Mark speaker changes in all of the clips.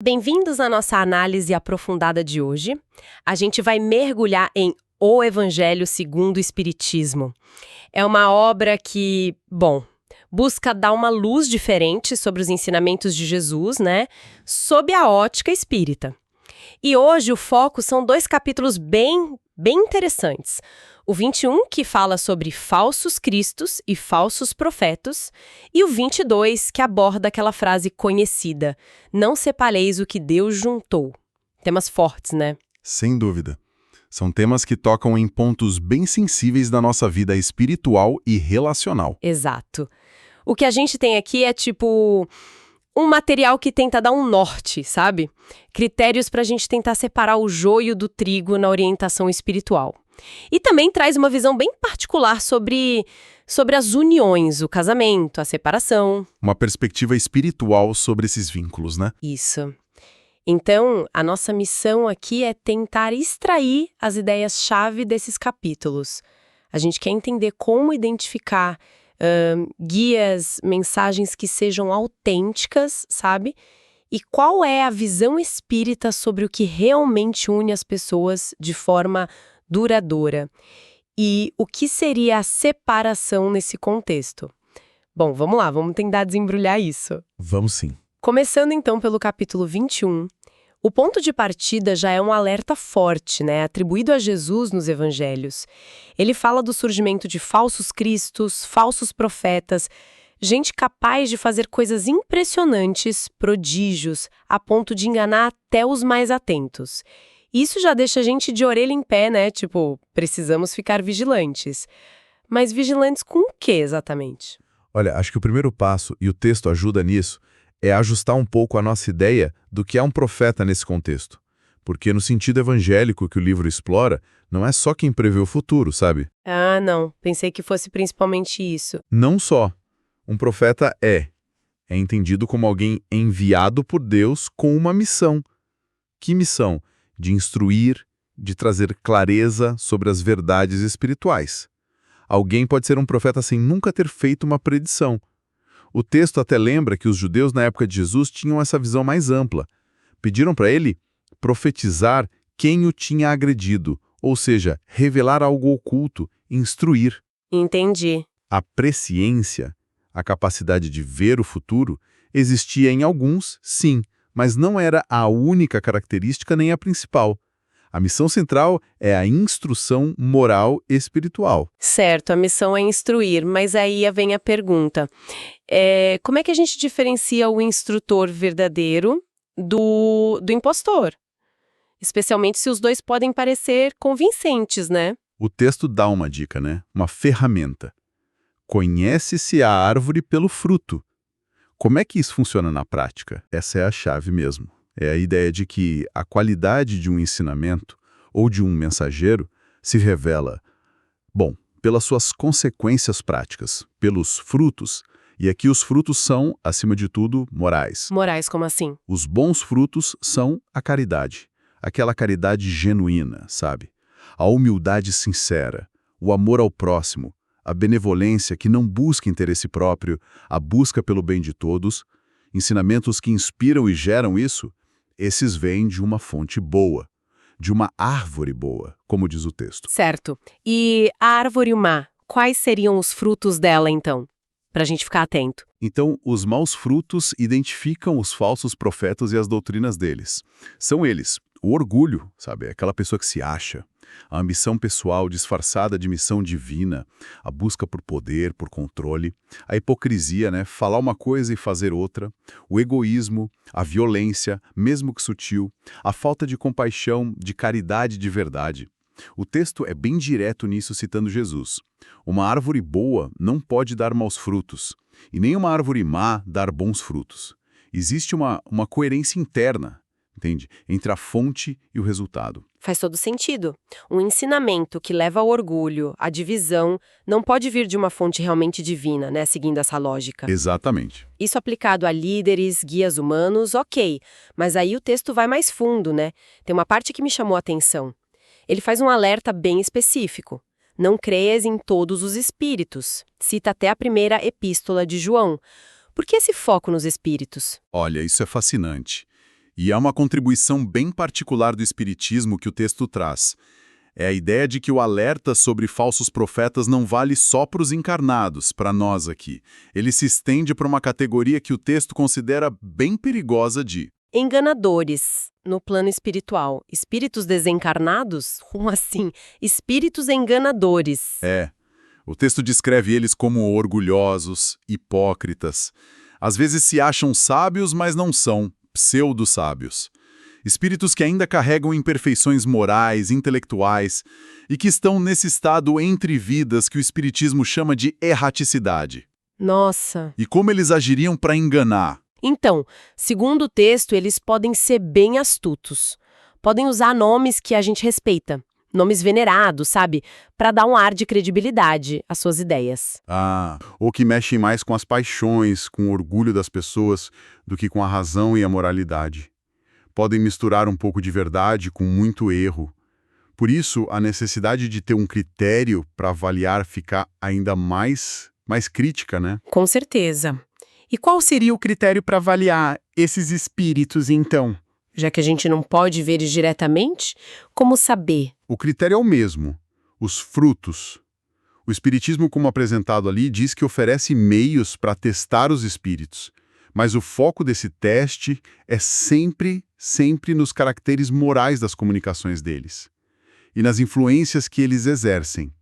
Speaker 1: Bem-vindos à nossa análise aprofundada de hoje. A gente vai mergulhar em O Evangelho segundo o Espiritismo. É uma obra que, busca dar uma luz diferente sobre os ensinamentos de Jesus, né? Sob a ótica espírita. E hoje o foco são dois capítulos bem interessantes. O 21, que fala sobre falsos cristos e falsos profetas, e o 22, que aborda aquela frase conhecida: não separeis o que Deus juntou. Temas fortes, né?
Speaker 2: Sem dúvida. São temas que tocam em pontos bem sensíveis da nossa vida espiritual e relacional.
Speaker 1: Exato. O que a gente tem aqui é tipo um material que tenta dar um norte, sabe? Critérios para a gente tentar separar o joio do trigo na orientação espiritual. E também traz uma visão bem particular sobre as uniões, o casamento, a separação.
Speaker 2: Uma perspectiva espiritual sobre esses vínculos, né?
Speaker 1: Isso. Então, a nossa missão aqui é tentar extrair as ideias-chave desses capítulos. A gente quer entender como identificar guias, mensagens que sejam autênticas, sabe? E qual é a visão espírita sobre o que realmente une as pessoas de forma duradoura. E o que seria a separação nesse contexto? Bom, vamos lá, vamos tentar desembrulhar isso.
Speaker 2: Vamos sim.
Speaker 1: Começando então pelo capítulo 21, o ponto de partida já é um alerta forte, né, atribuído a Jesus nos evangelhos. Ele fala do surgimento de falsos cristos, falsos profetas, gente capaz de fazer coisas impressionantes, prodígios, a ponto de enganar até os mais atentos. Isso já deixa a gente de orelha em pé, né? Tipo, precisamos ficar vigilantes. Mas vigilantes com o quê exatamente?
Speaker 2: Olha, acho que o primeiro passo, e o texto ajuda nisso, é ajustar um pouco a nossa ideia do que é um profeta nesse contexto. Porque no sentido evangélico que o livro explora, não é só quem prevê o futuro, sabe?
Speaker 1: Ah, não. Pensei que fosse principalmente isso.
Speaker 2: Não só. Um profeta é entendido como alguém enviado por Deus com uma missão. Que missão? De instruir, de trazer clareza sobre as verdades espirituais. Alguém pode ser um profeta sem nunca ter feito uma predição. O texto até lembra que os judeus na época de Jesus tinham essa visão mais ampla. Pediram para ele profetizar quem o tinha agredido, ou seja, revelar algo oculto, instruir.
Speaker 1: Entendi.
Speaker 2: A presciência, a capacidade de ver o futuro, existia em alguns, sim, mas não era a única característica nem a principal. A missão central é a instrução moral e espiritual.
Speaker 1: Certo, a missão é instruir, mas aí vem a pergunta. Como é que a gente diferencia o instrutor verdadeiro do impostor? Especialmente se os dois podem parecer convincentes, né?
Speaker 2: O texto dá uma dica, né? Uma ferramenta. Conhece-se a árvore pelo fruto. Como é que isso funciona na prática? Essa é a chave mesmo. É a ideia de que a qualidade de um ensinamento ou de um mensageiro se revela, pelas suas consequências práticas, pelos frutos. E aqui os frutos são, acima de tudo, morais.
Speaker 1: Morais, como assim?
Speaker 2: Os bons frutos são a caridade. Aquela caridade genuína, sabe? A humildade sincera, o amor ao próximo, a benevolência que não busca interesse próprio, a busca pelo bem de todos, ensinamentos que inspiram e geram isso, esses vêm de uma fonte boa, de uma árvore boa, como diz o texto.
Speaker 1: Certo. E a árvore má, quais seriam os frutos dela, então? Pra gente ficar atento.
Speaker 2: Então, os maus frutos identificam os falsos profetas e as doutrinas deles. São eles, o orgulho, sabe? Aquela pessoa que se acha, a ambição pessoal disfarçada de missão divina, a busca por poder, por controle, a hipocrisia, né? Falar uma coisa e fazer outra, o egoísmo, a violência, mesmo que sutil, a falta de compaixão, de caridade de verdade. O texto é bem direto nisso, citando Jesus. Uma árvore boa não pode dar maus frutos, e nem uma árvore má dar bons frutos. Existe uma coerência interna, entende? Entre a fonte e o resultado.
Speaker 1: Faz todo sentido. Um ensinamento que leva ao orgulho, à divisão, não pode vir de uma fonte realmente divina, né? Seguindo essa lógica.
Speaker 2: Exatamente.
Speaker 1: Isso aplicado a líderes, guias humanos, ok. Mas aí o texto vai mais fundo, né? Tem uma parte que me chamou a atenção. Ele faz um alerta bem específico. Não creias em todos os espíritos. Cita até a primeira epístola de João. Por que esse foco nos espíritos?
Speaker 2: Olha, isso é fascinante. E há uma contribuição bem particular do Espiritismo que o texto traz. É a ideia de que o alerta sobre falsos profetas não vale só para os encarnados, para nós aqui. Ele se estende para uma categoria que o texto considera bem perigosa de
Speaker 1: enganadores no plano espiritual. Espíritos desencarnados? Como assim? Espíritos enganadores.
Speaker 2: O texto descreve eles como orgulhosos, hipócritas. Às vezes se acham sábios, mas não são, pseudo-sábios. Espíritos que ainda carregam imperfeições morais, intelectuais, e que estão nesse estado entre vidas que o Espiritismo chama de erraticidade.
Speaker 1: Nossa!
Speaker 2: E como eles agiriam para enganar?
Speaker 1: Então, segundo o texto, eles podem ser bem astutos. Podem usar nomes que a gente respeita. Nomes venerados, sabe? Para dar um ar de credibilidade às suas ideias.
Speaker 2: Ou que mexem mais com as paixões, com o orgulho das pessoas, do que com a razão e a moralidade. Podem misturar um pouco de verdade com muito erro. Por isso, a necessidade de ter um critério para avaliar fica ainda mais crítica, né?
Speaker 1: Com certeza.
Speaker 3: E qual seria o critério para avaliar esses espíritos, então?
Speaker 1: Já que a gente não pode ver eles diretamente, como saber?
Speaker 2: O critério é o mesmo, os frutos. O Espiritismo, como apresentado ali, diz que oferece meios para testar os espíritos, mas o foco desse teste é sempre nos caracteres morais das comunicações deles e nas influências que eles exercem.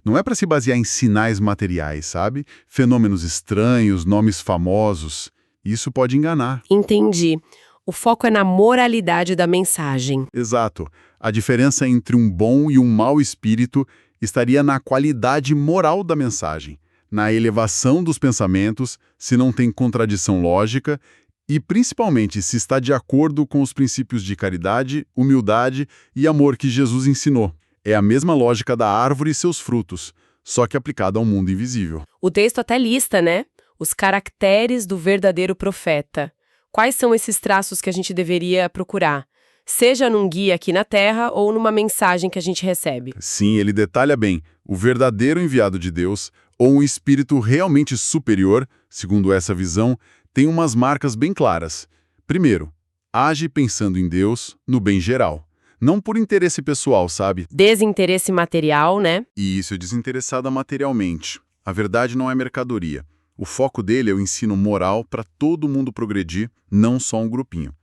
Speaker 2: Não é para se basear em sinais materiais, sabe? Fenômenos estranhos, nomes famosos. Isso pode enganar.
Speaker 1: Entendi. O foco é na moralidade da mensagem.
Speaker 2: Exato. A diferença entre um bom e um mau espírito estaria na qualidade moral da mensagem, na elevação dos pensamentos, se não tem contradição lógica e, principalmente, se está de acordo com os princípios de caridade, humildade e amor que Jesus ensinou. É a mesma lógica da árvore e seus frutos, só que aplicada ao mundo invisível.
Speaker 1: O texto até lista, né? Os caracteres do verdadeiro profeta. Quais são esses traços que a gente deveria procurar? Seja num guia aqui na Terra ou numa mensagem que a gente recebe.
Speaker 2: Sim, ele detalha bem. O verdadeiro enviado de Deus, ou um espírito realmente superior, segundo essa visão, tem umas marcas bem claras. Primeiro, age pensando em Deus, no bem geral. Não por interesse pessoal, sabe?
Speaker 1: Desinteresse material, né?
Speaker 2: E isso é desinteressada materialmente. A verdade não é mercadoria. O foco dele é o ensino moral para todo mundo progredir, não só um grupinho.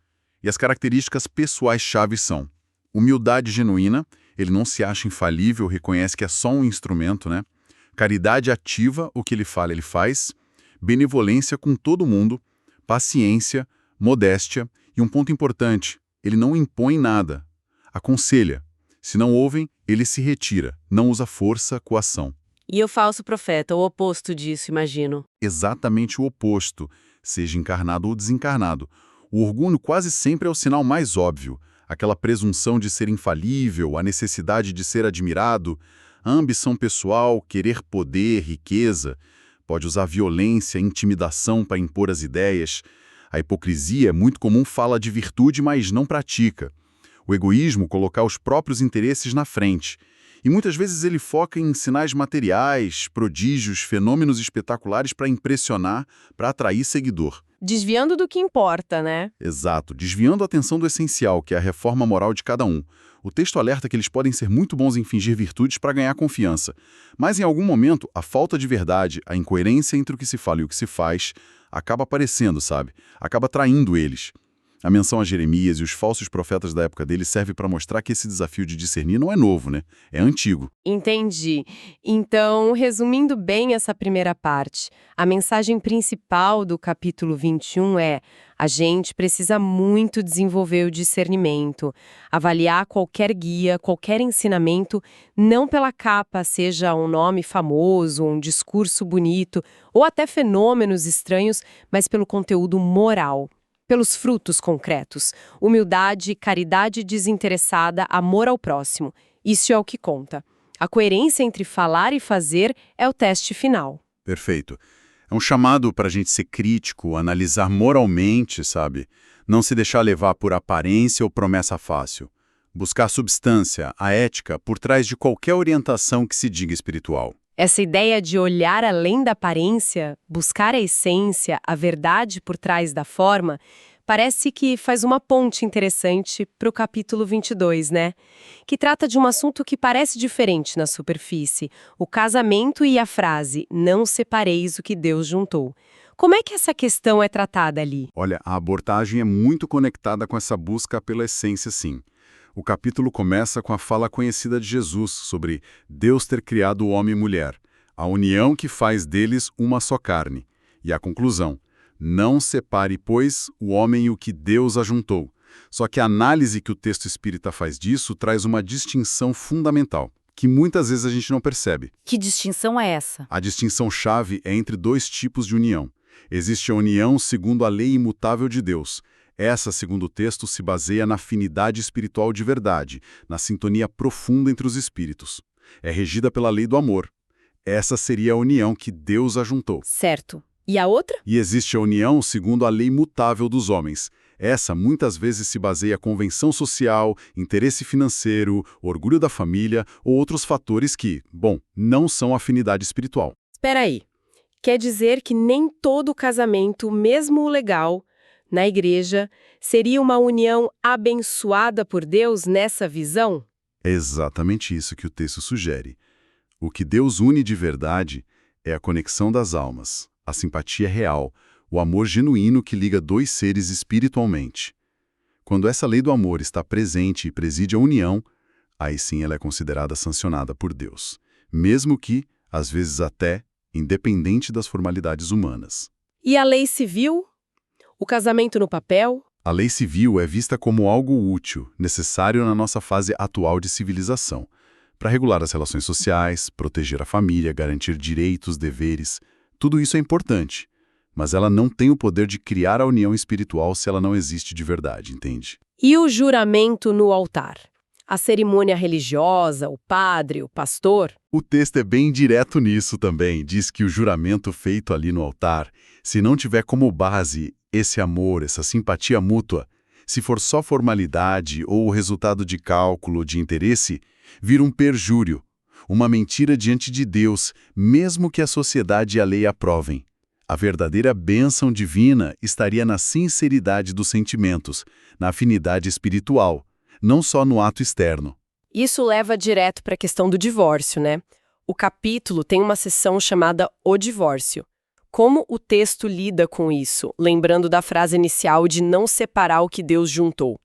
Speaker 2: E as características pessoais-chave são humildade genuína, ele não se acha infalível, reconhece que é só um instrumento, né? Caridade ativa, o que ele fala, ele faz. Benevolência com todo mundo, paciência, modéstia e um ponto importante, ele não impõe nada. Aconselha. Se não ouvem, ele se retira, não usa força, coação.
Speaker 1: E o falso profeta, o oposto disso, imagino.
Speaker 2: Exatamente o oposto, seja encarnado ou desencarnado. O orgulho quase sempre é o sinal mais óbvio, aquela presunção de ser infalível, a necessidade de ser admirado, a ambição pessoal, querer poder, riqueza, pode usar violência, intimidação para impor as ideias. A hipocrisia é muito comum, fala de virtude, mas não pratica. O egoísmo, colocar os próprios interesses na frente. E muitas vezes ele foca em sinais materiais, prodígios, fenômenos espetaculares para impressionar, para atrair seguidor.
Speaker 1: Desviando do que importa, né?
Speaker 2: Exato, desviando a atenção do essencial, que é a reforma moral de cada um. O texto alerta que eles podem ser muito bons em fingir virtudes para ganhar confiança. Mas em algum momento, a falta de verdade, a incoerência entre o que se fala e o que se faz, acaba aparecendo, sabe? Acaba traindo eles. A menção a Jeremias e os falsos profetas da época dele serve para mostrar que esse desafio de discernir não é novo, né? É antigo.
Speaker 1: Entendi. Então, resumindo bem essa primeira parte, a mensagem principal do capítulo 21 é: a gente precisa muito desenvolver o discernimento, avaliar qualquer guia, qualquer ensinamento, não pela capa, seja um nome famoso, um discurso bonito, ou até fenômenos estranhos, mas pelo conteúdo moral. Pelos frutos concretos, humildade, caridade desinteressada, amor ao próximo. Isso é o que conta. A coerência entre falar e fazer é o teste final.
Speaker 2: Perfeito. É um chamado para a gente ser crítico, analisar moralmente, sabe? Não se deixar levar por aparência ou promessa fácil. Buscar a substância, a ética, por trás de qualquer orientação que se diga espiritual.
Speaker 1: Essa ideia de olhar além da aparência, buscar a essência, a verdade por trás da forma, Parece que faz uma ponte interessante para o capítulo 22, né? Que trata de um assunto que parece diferente na superfície, o casamento e a frase "não separeis o que Deus juntou". Como é que essa questão é tratada ali?
Speaker 2: Olha, a abordagem é muito conectada com essa busca pela essência, sim. O capítulo começa com a fala conhecida de Jesus sobre Deus ter criado o homem e mulher, a união que faz deles uma só carne. E a conclusão: não separe, pois, o homem e o que Deus ajuntou. Só que a análise que o texto espírita faz disso traz uma distinção fundamental, que muitas vezes a gente não percebe.
Speaker 4: Que distinção é essa?
Speaker 2: A distinção-chave é entre dois tipos de união. Existe a união segundo a lei imutável de Deus. Essa, segundo o texto, se baseia na afinidade espiritual de verdade, na sintonia profunda entre os espíritos. É regida pela lei do amor. Essa seria a união que Deus ajuntou.
Speaker 1: Certo. E a outra?
Speaker 2: E existe a união segundo a lei imutável dos homens. Essa muitas vezes se baseia em convenção social, interesse financeiro, orgulho da família ou outros fatores que, bom, não são afinidade espiritual.
Speaker 1: Espera aí. Quer dizer que nem todo casamento, mesmo o legal, na igreja, seria uma união abençoada por Deus nessa visão?
Speaker 2: É exatamente isso que o texto sugere. O que Deus une de verdade é a conexão das almas, a simpatia real, o amor genuíno que liga dois seres espiritualmente. Quando essa lei do amor está presente e preside a união, aí sim ela é considerada sancionada por Deus, mesmo que, às vezes até, independente das formalidades humanas.
Speaker 1: E a lei civil? O casamento no papel?
Speaker 2: A lei civil é vista como algo útil, necessário na nossa fase atual de civilização, para regular as relações sociais, proteger a família, garantir direitos, deveres. Tudo isso é importante, mas ela não tem o poder de criar a união espiritual se ela não existe de verdade, entende?
Speaker 1: E o juramento no altar? A cerimônia religiosa, o padre, o pastor?
Speaker 2: O texto é bem direto nisso também. Diz que o juramento feito ali no altar, se não tiver como base esse amor, essa simpatia mútua, se for só formalidade ou o resultado de cálculo, de interesse, vira um perjúrio, uma mentira diante de Deus, mesmo que a sociedade e a lei aprovem. A verdadeira bênção divina estaria na sinceridade dos sentimentos, na afinidade espiritual, não só no ato externo.
Speaker 1: Isso leva direto para a questão do divórcio, né? O capítulo tem uma seção chamada O Divórcio. Como o texto lida com isso, lembrando da frase inicial de não separar o que Deus juntou?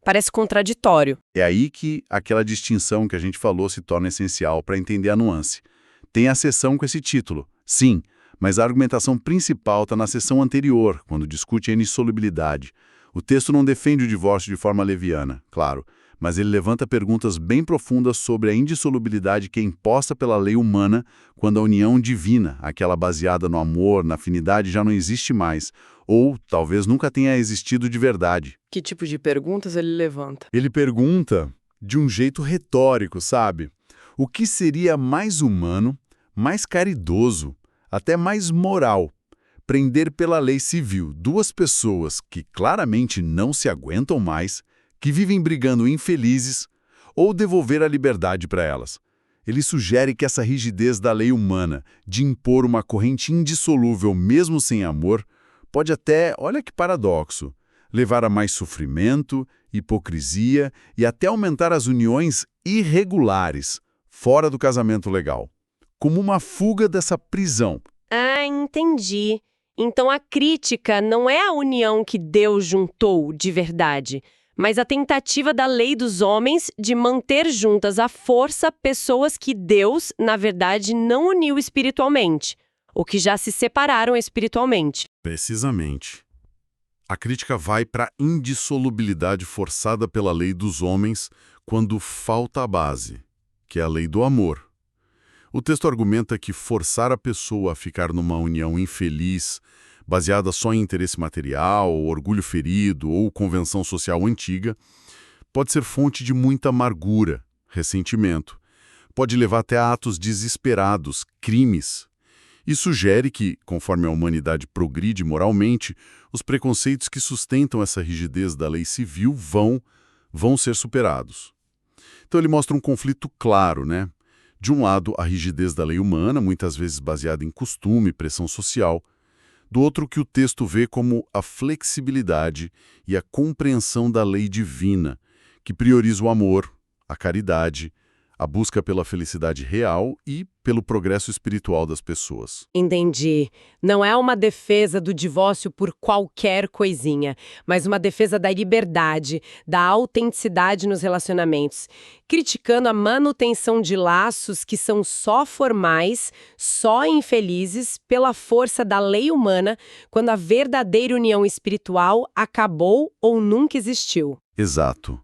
Speaker 1: Parece contraditório.
Speaker 2: É aí que aquela distinção que a gente falou se torna essencial para entender a nuance. Tem a seção com esse título, sim, mas a argumentação principal está na seção anterior, quando discute a indissolubilidade. O texto não defende o divórcio de forma leviana, claro, mas ele levanta perguntas bem profundas sobre a indissolubilidade que é imposta pela lei humana quando a união divina, aquela baseada no amor, na afinidade, já não existe mais, ou talvez nunca tenha existido de verdade.
Speaker 1: Que tipo de perguntas ele levanta?
Speaker 2: Ele pergunta de um jeito retórico, sabe? O que seria mais humano, mais caridoso, até mais moral? Prender pela lei civil duas pessoas que claramente não se aguentam mais, que vivem brigando infelizes, ou devolver a liberdade para elas. Ele sugere que essa rigidez da lei humana, de impor uma corrente indissolúvel mesmo sem amor, pode até, olha que paradoxo, levar a mais sofrimento, hipocrisia e até aumentar as uniões irregulares, fora do casamento legal, como uma fuga dessa prisão.
Speaker 1: Ah, entendi. Então a crítica não é a união que Deus juntou de verdade, mas a tentativa da lei dos homens de manter juntas à força pessoas que Deus, na verdade, não uniu espiritualmente, ou que já se separaram espiritualmente.
Speaker 2: Precisamente. A crítica vai para a indissolubilidade forçada pela lei dos homens quando falta a base, que é a lei do amor. O texto argumenta que forçar a pessoa a ficar numa união infeliz, baseada só em interesse material, orgulho ferido ou convenção social antiga, pode ser fonte de muita amargura, ressentimento. Pode levar até a atos desesperados, crimes. E sugere que, conforme a humanidade progride moralmente, os preconceitos que sustentam essa rigidez da lei civil vão ser superados. Então ele mostra um conflito claro, né? De um lado, a rigidez da lei humana, muitas vezes baseada em costume e pressão social. Do outro, que o texto vê como a flexibilidade e a compreensão da lei divina, que prioriza o amor, a caridade, a busca pela felicidade real e pelo progresso espiritual das pessoas.
Speaker 1: Entendi. Não é uma defesa do divórcio por qualquer coisinha, mas uma defesa da liberdade, da autenticidade nos relacionamentos, criticando a manutenção de laços que são só formais, só infelizes, pela força da lei humana, quando a verdadeira união espiritual acabou ou nunca existiu.
Speaker 2: Exato.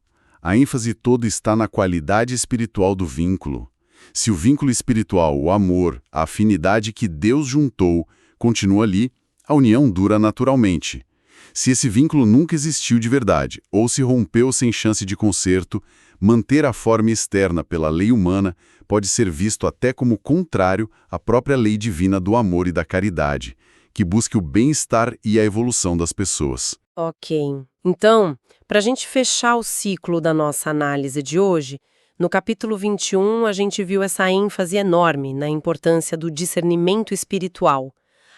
Speaker 2: A ênfase toda está na qualidade espiritual do vínculo. Se o vínculo espiritual, o amor, a afinidade que Deus juntou, continua ali, a união dura naturalmente. Se esse vínculo nunca existiu de verdade, ou se rompeu sem chance de conserto, manter a forma externa pela lei humana pode ser visto até como contrário à própria lei divina do amor e da caridade, que busca o bem-estar e a evolução das pessoas.
Speaker 1: Ok. Então, para a gente fechar o ciclo da nossa análise de hoje, no capítulo 21 a gente viu essa ênfase enorme na importância do discernimento espiritual.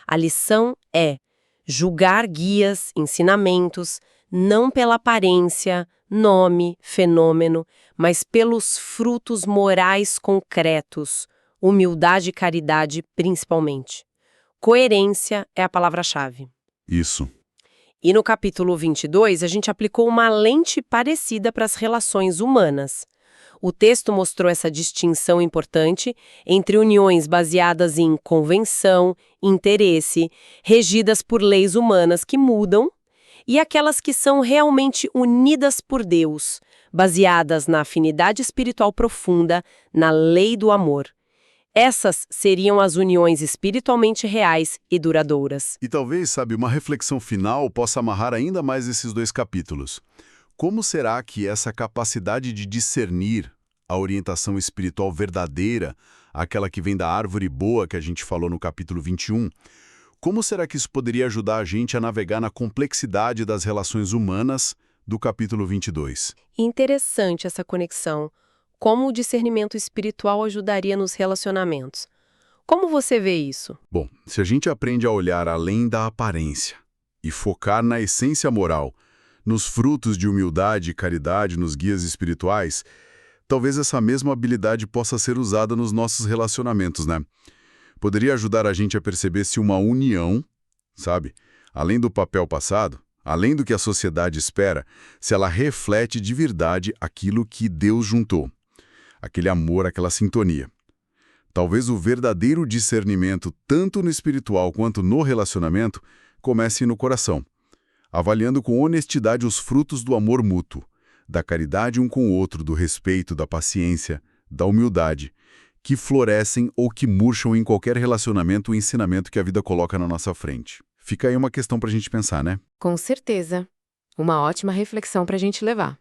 Speaker 1: A lição é julgar guias, ensinamentos, não pela aparência, nome, fenômeno, mas pelos frutos morais concretos, humildade e caridade principalmente. Coerência é a palavra-chave.
Speaker 2: Isso.
Speaker 1: E no capítulo 22, a gente aplicou uma lente parecida para as relações humanas. O texto mostrou essa distinção importante entre uniões baseadas em convenção, interesse, regidas por leis humanas que mudam, e aquelas que são realmente unidas por Deus, baseadas na afinidade espiritual profunda, na lei do amor. Essas seriam as uniões espiritualmente reais e duradouras.
Speaker 2: E talvez, sabe, uma reflexão final possa amarrar ainda mais esses dois capítulos. Como será que essa capacidade de discernir a orientação espiritual verdadeira, aquela que vem da árvore boa que a gente falou no capítulo 21, como será que isso poderia ajudar a gente a navegar na complexidade das relações humanas do capítulo 22?
Speaker 1: Interessante essa conexão. Como o discernimento espiritual ajudaria nos relacionamentos? Como você vê isso?
Speaker 2: Bom, se a gente aprende a olhar além da aparência e focar na essência moral, nos frutos de humildade e caridade nos guias espirituais, talvez essa mesma habilidade possa ser usada nos nossos relacionamentos, né? Poderia ajudar a gente a perceber se uma união, sabe, além do papel passado, além do que a sociedade espera, se ela reflete de verdade aquilo que Deus juntou. Aquele amor, aquela sintonia. Talvez o verdadeiro discernimento, tanto no espiritual quanto no relacionamento, comece no coração, avaliando com honestidade os frutos do amor mútuo, da caridade um com o outro, do respeito, da paciência, da humildade, que florescem ou que murcham em qualquer relacionamento ou ensinamento que a vida coloca na nossa frente. Fica aí uma questão para a gente pensar, né?
Speaker 1: Com certeza. Uma ótima reflexão para a gente levar.